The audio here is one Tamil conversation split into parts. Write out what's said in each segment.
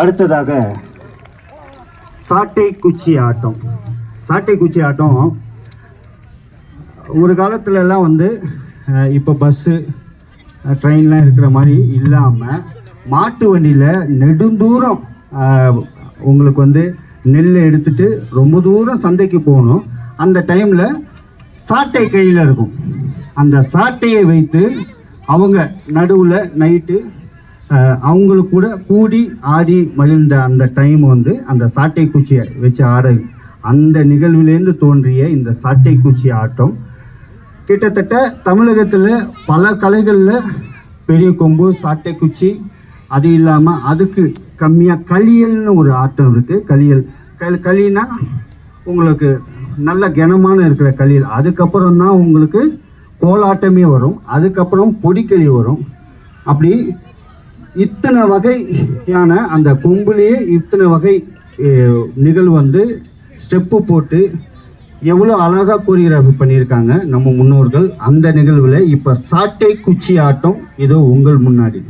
அடுத்ததாக சாட்டை குச்சி ஆட்டம். சாட்டை குச்சி ஆட்டம் ஒரு காலத்துலலாம் வந்து இப்போ பஸ்ஸு ட்ரெயின்லாம் இருக்கிற மாதிரி இல்லாமல் மாட்டு வண்டியில் நெடுந்தூரம் உங்களுக்கு வந்து நெல் எடுத்துகிட்டு ரொம்ப தூரம் சந்தைக்கு போகணும். அந்த டைமில் சாட்டை கையில் இருக்கும். அந்த சாட்டையை வைத்து அவங்க நடுவில் நைட்டு அவங்களுக்கு கூட கூடி ஆடி மகிழ்ந்த அந்த டைம் வந்து அந்த சாட்டை குச்சியை வச்சு ஆட, அந்த நிகழ்விலேருந்து தோன்றிய இந்த சாட்டை குச்சி ஆட்டம் கிட்டத்தட்ட தமிழகத்தில் பல கலைகளில் பெரிய கொம்பு, சாட்டை குச்சி, அது இல்லாமல் அதுக்கு கம்மியாக களியல்னு ஒரு ஆட்டம் இருக்குது. களினா உங்களுக்கு நல்ல கனமான இருக்கிற களியல். அதுக்கப்புறம் தான் உங்களுக்கு கோலாட்டமே வரும். அதுக்கப்புறம் பொடிக்களி வரும். அப்படி இத்தனை வகையான அந்த கொம்புலேயே இத்தனை வகை நிகழ்வு வந்து ஸ்டெப்பு போட்டு எவ்வளோ அழகாக கோரியோகிராஃபி பண்ணியிருக்காங்க நம்ம முன்னோர்கள். அந்த நிகழ்வில் இப்போ சாட்டை குச்சி ஆட்டம் இதோ உங்கள் முன்னாடி.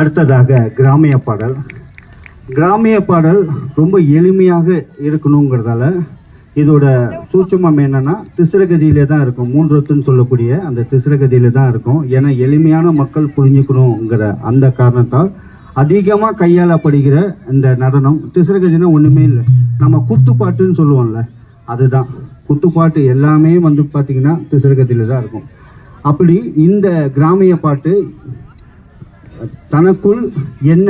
அடுத்ததாக கிராமிய பாடல். கிராமிய பாடல் ரொம்ப எளிமையாக இருக்கணுங்கிறதால இதோட சூட்சுமம் என்னென்னா திசிரகதியிலே தான் இருக்கும். மூன்றத்துன்னு சொல்லக்கூடிய அந்த திசிரகதியிலே தான் இருக்கும். ஏன்னா எளிமையான மக்கள் புரிஞ்சுக்கணுங்கிற அந்த காரணத்தால் அதிகமாக கையாளப்படுகிற இந்த நடனம். திசிரகதினா ஒன்றுமே இல்லை, நம்ம குத்துப்பாட்டுன்னு சொல்லுவோம்ல, அதுதான் குத்துப்பாட்டு. எல்லாமே வந்து பார்த்திங்கன்னா திசிரகதியில தான் இருக்கும். அப்படி இந்த கிராமிய பாட்டு தனக்குள் என்ன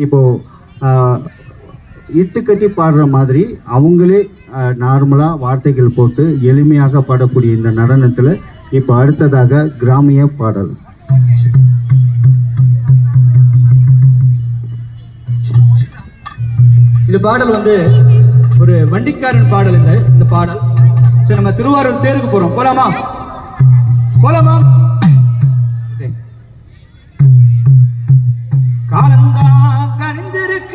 இப்போது இட்டு கட்டி பாடுற மாதிரி அவங்களே நார்மலாக வார்த்தைகள் போட்டு எளிமையாக பாடக்கூடிய இந்த நடனத்தில் இப்போ அடுத்ததாக கிராமிய பாடல். இந்த பாடல் வந்து ஒரு வண்டிக்காரன் பாடல். இந்த பாடல் சரி, நம்ம திருவாரூர் தேருக்கு போறோம். போலாமா? போலாமா? காலந்தான் கணிஞ்சிருக்க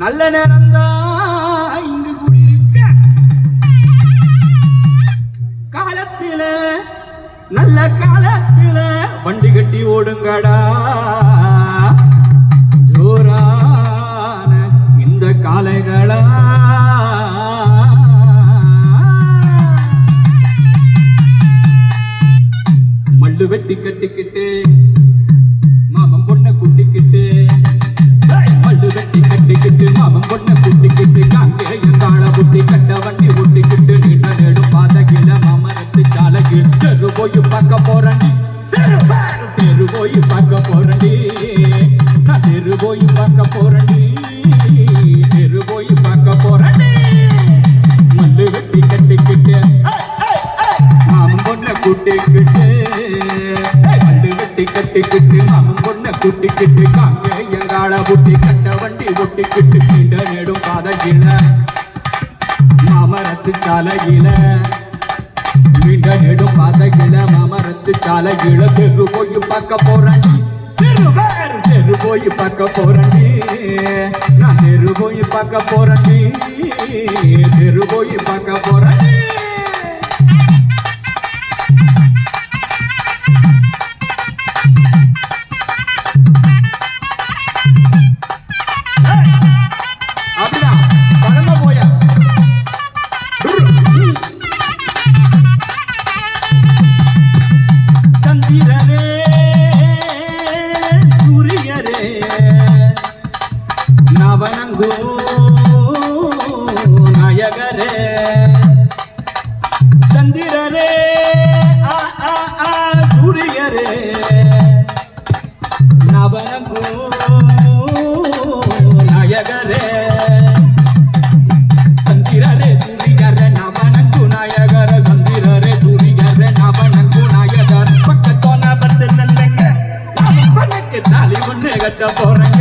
நல்ல நேரம்தான் இங்கு கூடியிருக்க காலத்தில நல்ல காலத்தில வண்டி கட்டி ஓடுங்கடா ஜோரான இந்த காளைகளா மல்லு வெட்டி கட்டிக்கிட்டு மாமன் பொண்ண குட்டிக்கிட்டு மல்லு வெட்டி கட்டிக்கிட்டு மாமன் பொண்ண குட்டிக்கிட்டு காங்கேயம் காள புட்டி கட்ட வண்டி ஒட்டிக்கிட்டு நீண்ட நேடும் பாதகில மாமரத்து சாலையில் தெரு போய் பார்க்க போறண்டி தெரு போய் பார்க்க போறண்டி நான் தெரு போய் பார்க்க போறண்டி தெரு போய் பார்க்க போறண்டி மல்லு வெட்டி கட்டிக்கிட்டு மாமன் பொண்ண குட்டிக்கிட்டு மல்லு வெட்டி கட்டிக்கிட்டு மாமன் பொண்ண குட்டிக்கிட்டு காங்கேயம் காள புட்டி கட்ட வண்டி ஒட்டிக்கிட்டு நீண்ட நேடும் பாதகில மாமரத்து சாலையில நீண்ட நெடும் பாதையில மாமரத்து சாலையில தெரு போய் பார்க்க போறண்டி தெரு போய் பார்க்க போறண்டி நான் தெரு போய் பார்க்க போறண்டி தெரு போய் பார்க்க போறண்டி சந்திரரே சூரியரே நவனங்கோ நாயகரே சந்திரரே சூரியரே நவனங்கு நாயகர சந்திரரே சூரியரே நவனங்கு நாயகர் பக்கத்தோன பத்து நல்லங்க பணக்கு தாலி ஒண்ணு கட்ட போறங்க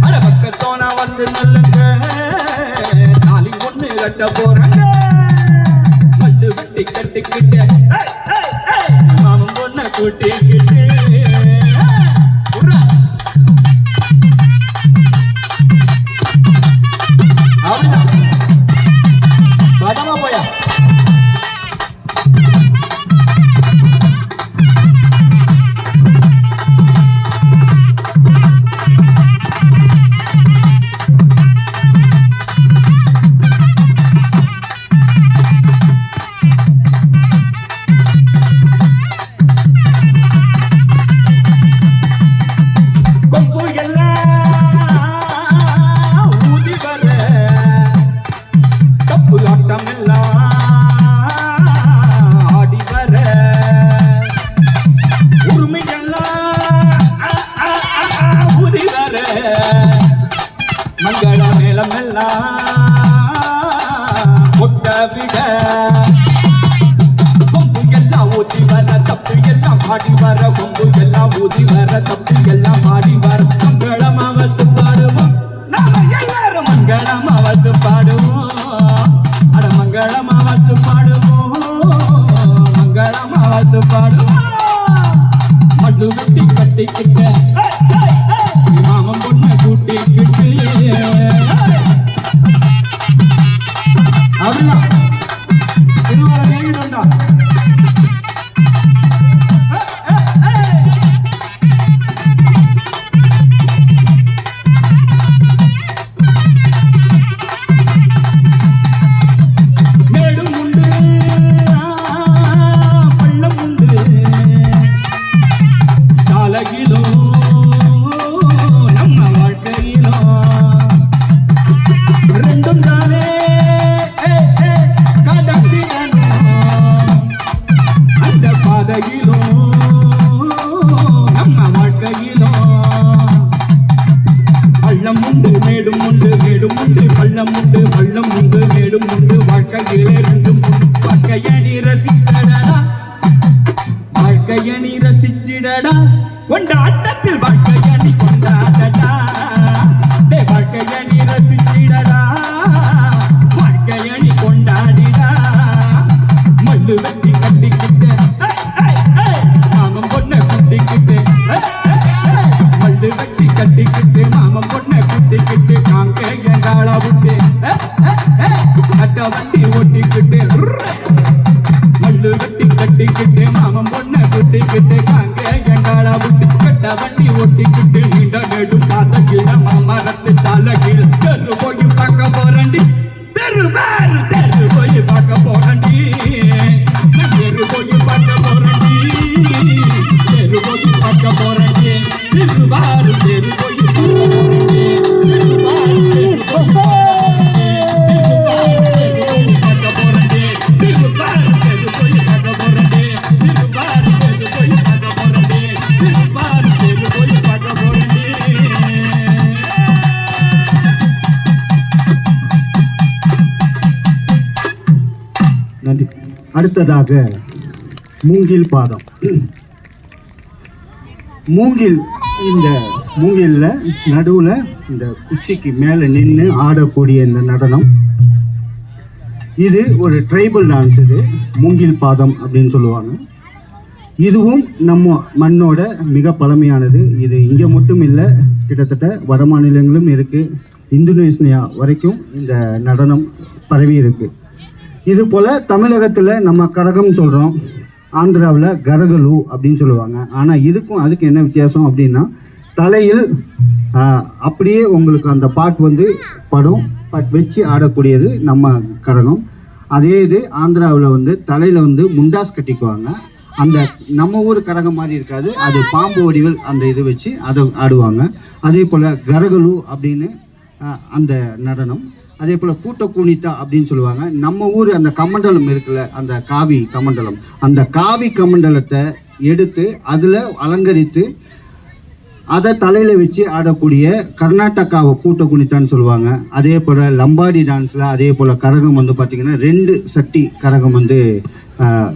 அட பக்கத்தோன வந்து நல்லங்க தாலி ஒண்ணு கட்ட போறங்க வெட்டி கட்டிக்கிட்டு மாமன் பொண்ண கூட்டிக்கிட்டு பதமா போயா மங்கள மேளமெல்லாம் கொட்ட விட கொம்பு எல்லாம் ஊதி வர தப்பு எல்லாம் பாடி வர கொம்பு எல்லாம் ஊதி வர தப்பு எல்லாம் பாடி வர மங்களம் அவத்து பாடுவோம் நாம எல்லாரும் மங்களம் அவத்து பாடுவோம் அட மங்களம் அவத்து பாடுவோம் மங்களம் அவத்து பாடுவோம் மல்லு வெட்டி கட்டிக்கிட்ட மாமன் பொண்ண கூட்டிக்கிட்டு அப்படிதான் திருவாரூர் நேரிடா மேடும் உண்டு பள்ளம் உண்டு சாலகிலும் ரசிச்சிடடா கொண்டாட்டத்தில் வாழ்க்கைய நீ கொண்டாடடா வாழ்க்கைய நீ ரசிச்சிடடா வாழ்க்கைய நீ கொண்டாடிடா மல்லு வெட்டி கட்டிக்கிட்டு மாமன் பொண்ணை குட்டிக்கிட்டு மல்லு வெட்டி கட்டிக்கிட்டு மாமன் பொண்ணை குட்டிக்கிட்டு காங்க எங்காள விட்டு கட்ட வண்டி ஓட்டிக்கிட்டு மல்லு வெட்டி கட்டிக்கிட்டு மாமன் பொண்ணை குட்டிக்கிட்டு காங்க எங்காள விட்டு கட்ட வண்டி ஓட்டிக்கிட்டு நீண்ட நெடும் பார்த்த கீழே மாமரத்து சால கீழே தெரு போய் பார்க்க போறண்டி தெரு வேறு தெரு போய் பார்க்க போறண்டி தெரு போய் பார்க்க போறண்டி தெரு போய் பார்க்க போறண்டி திருவாரு தெரு போய் பார்க்க போறண்டி திருவாரு தெரு போய் பார்க்க போறண்டி திருவாரு தெரு போய் பார்க்க போறண்டி திருவாரு தெரு போய் பார்க்க போறண்டி திருவாரு தெரு போய் பார்க்க போறண்டி நன்றி. அடுத்ததாக மூங்கில் பாதம். இந்த மூங்கில்ல நடுவில் இந்த குச்சிக்கு மேலே நின்று ஆடக்கூடிய இந்த நடனம் இது ஒரு ட்ரைபல் டான்ஸ். இது மூங்கில் பாதம் அப்படின்னு சொல்லுவாங்க. இதுவும் நம்ம மண்ணோட மிக பழமையானது. இது இங்கே மட்டும் இல்லை, கிட்டத்தட்ட வட மாநிலங்களும் இருக்குது. இந்தோனேசியா வரைக்கும் இந்த நடனம் பரவி இருக்கு. இது போல் தமிழகத்தில் நம்ம கரகம் சொல்கிறோம், ஆந்திராவில் கரகலு அப்படின்னு சொல்லுவாங்க. ஆனால் இதுக்கும் அதுக்கு என்ன வித்தியாசம் அப்படின்னா, தலையில் அப்படியே உங்களுக்கு அந்த பாட்டு படம் வச்சு ஆடக்கூடியது நம்ம கரகம். அதே இது ஆந்திராவில் தலையில் முண்டாஸ் கட்டிக்குவாங்க. அந்த நம்ம ஊர் கரகம் மாதிரி இருக்காது, அது பாம்பு வடிவில் அந்த இது வச்சு அதை ஆடுவாங்க. அதே போல் கரகலு அப்படின்னு அந்த நடனம். அதே போல் கூட்ட கூனித்தா அப்படின்னு சொல்லுவாங்க. நம்ம ஊர் அந்த கமண்டலம் இருக்குல்ல, அந்த காவி கமண்டலம், அந்த காவி கமண்டலத்தை எடுத்து அதில் அலங்கரித்து அதை தலையில் வச்சு ஆடக்கூடிய கர்நாடகாவை கூட்ட குனித்தான்னு சொல்லுவாங்க. அதே போல் லம்பாடி டான்ஸில் அதே போல் கரகம் பார்த்திங்கன்னா 2 சட்டி கரகம்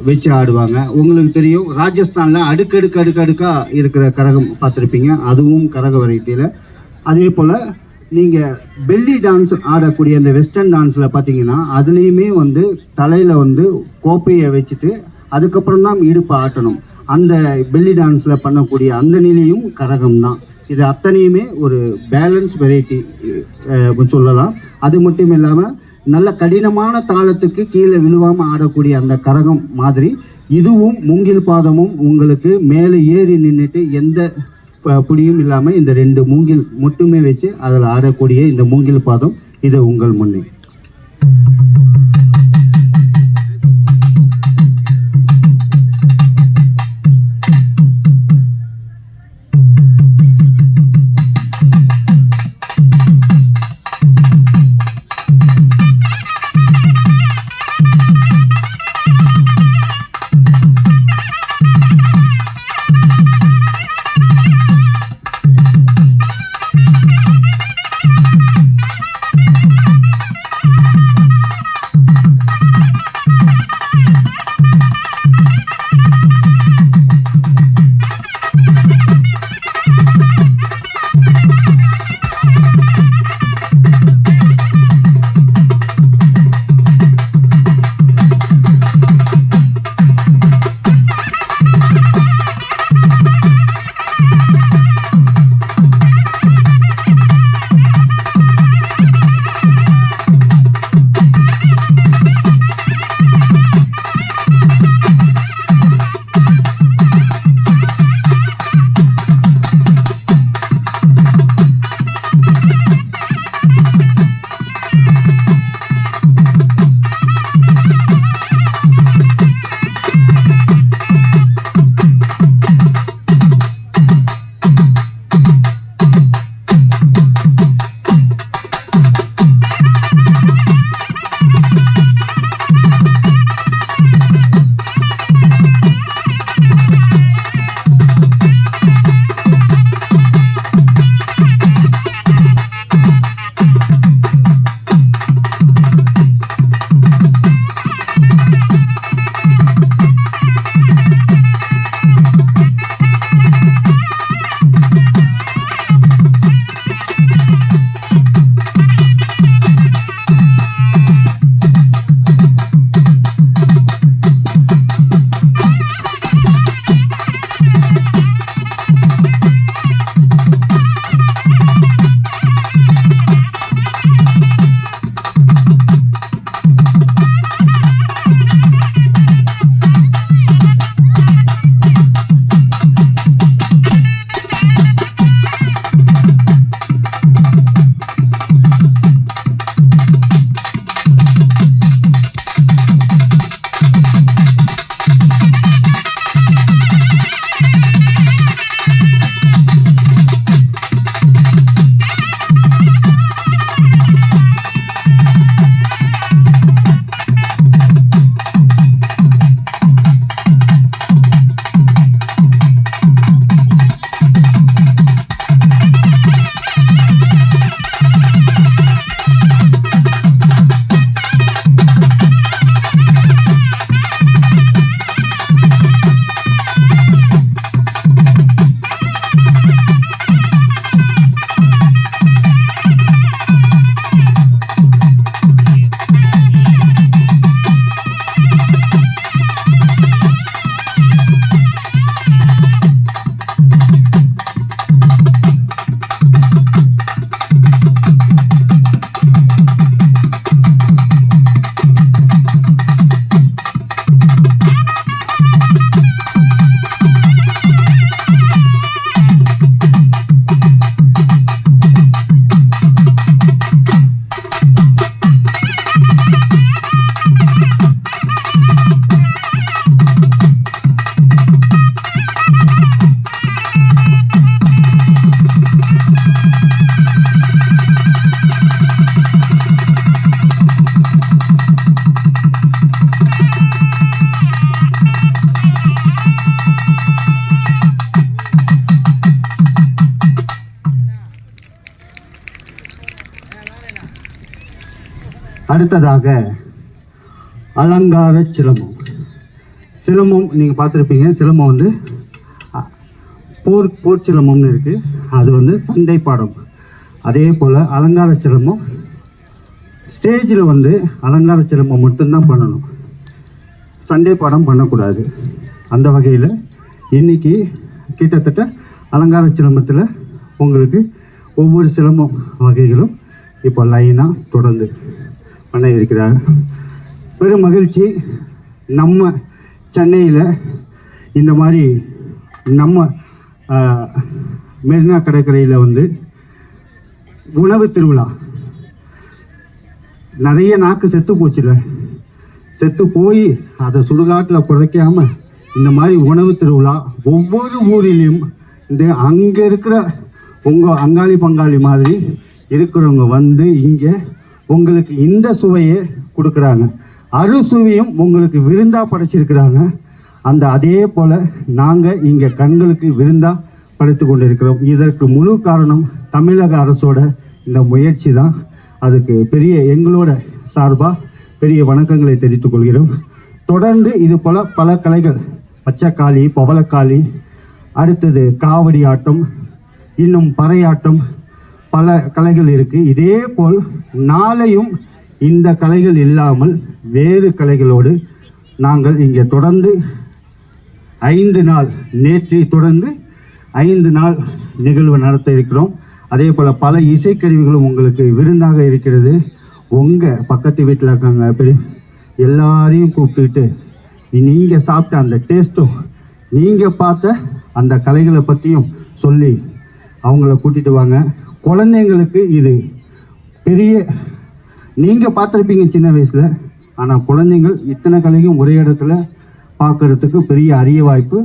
வச்சு ஆடுவாங்க. உங்களுக்கு தெரியும், ராஜஸ்தானில் அடுக்கடுக்காக இருக்கிற கரகம் பார்த்துருப்பீங்க, அதுவும் கரக வெரைட்டியில். அதே போல் நீங்கள் பெல்லி டான்ஸ் ஆடக்கூடிய அந்த வெஸ்டர்ன் டான்ஸில் பார்த்தீங்கன்னா அதுலேயுமே தலையில் கோப்பையை வச்சுட்டு அதுக்கப்புறம் தான் இடுப்பை ஆட்டணும். அந்த பெல்லி டான்ஸில் பண்ணக்கூடிய அந்த நிலையும் கரகம் தான். இது அத்தனையுமே ஒரு பேலன்ஸ் வெரைட்டி சொல்லலாம். அது மட்டும் இல்லாமல் நல்ல கடினமான தாளத்துக்கு கீழே விழுவாமல் ஆடக்கூடிய அந்த கரகம் மாதிரி இதுவும் மூங்கில் பாதமும் உங்களுக்கு மேலே ஏறி நின்றுட்டு எந்த புடியும் இல்லாமல் இந்த 2 மூங்கில் மட்டுமே வச்சு அதில் ஆடக்கூடிய இந்த மூங்கில் பாதம் இது உங்கள் முன்னே. அடுத்ததாக அலங்கார சிலம்பம். சிலம்பம் நீங்கள் பார்த்துருப்பீங்க. சிலம்பம் வந்து போர் சிலம்பம்னு இருக்குது. அது வந்து சண்டை பாடம். அதே போல் அலங்கார சிலம்பம் ஸ்டேஜில் வந்து அலங்கார சிலம்பம் மட்டும்தான் பண்ணணும், சண்டை பாடம் பண்ணக்கூடாது. அந்த வகையில் இன்றைக்கி கிட்டத்தட்ட அலங்கார சிலம்பத்தில் உங்களுக்கு ஒவ்வொரு சிலம்பம் வகைகளும் இப்போ லைனாக தொடர்ந்து பண்ண இருக்கிறார். பெரும் மகிழ்ச்சி. நம்ம சென்னையில் இந்த மாதிரி நம்ம மெரினா கடற்கரையில் வந்து உணவு திருவிழா, நிறைய நாக்கு செத்து போச்சுல, செத்து போய் அதை சுடுகாட்டில் புதைக்காமல் இந்த மாதிரி உணவு திருவிழா ஒவ்வொரு ஊரிலையும் இந்த அங்கே இருக்கிற உங்கள் அங்காளி பங்காளி மாதிரி இருக்கிறவங்க வந்து இங்கே உங்களுக்கு இந்த சுவையை கொடுக்குறாங்க. அறுசுவையும் உங்களுக்கு விருந்தாக படைச்சிருக்கிறாங்க. அந்த அதே போல் நாங்கள் இங்கே கண்களுக்கு விருந்தாக படைத்து கொண்டு இருக்கிறோம். இதற்கு முழு காரணம் தமிழக அரசோட இந்த முயற்சி தான். அதுக்கு பெரிய எங்களோட சார்பாக பெரிய வணக்கங்களை தெரிவித்துக் கொள்கிறோம். தொடர்ந்து இது போல் பல கலைகள், பச்சைக்காளி, பவளக்காளி, அடுத்தது காவடி ஆட்டம், இன்னும் பறையாட்டம், பல கலைகள் இருக்குது. இதே போல் நாளையும் இந்த கலைகள் இல்லாமல் வேறு கலைகளோடு நாங்கள் இங்கே தொடர்ந்து 5 நாள், நேற்று தொடர்ந்து 5 நாள் நிகழ்வு நடத்த இருக்கிறோம். அதே போல் பல இசைக்கருவிகளும் உங்களுக்கு விருந்தாக இருக்கிறது. உங்கள் பக்கத்து வீட்டில் இருக்காங்க பெரிய எல்லாரையும் கூப்பிட்டுட்டு நீங்கள் சாப்பிட்ட அந்த டேஸ்ட்டும் நீங்கள் பார்த்த அந்த கலைகளை பற்றியும் சொல்லி அவங்கள கூட்டிகிட்டு வாங்க. குழந்தைங்களுக்கு இது பெரிய, நீங்கள் பார்த்துருப்பீங்க சின்ன வயசில், ஆனால் குழந்தைங்கள் இத்தனை கலையும் ஒரே இடத்துல பார்க்குறதுக்கு பெரிய அரிய வாய்ப்பு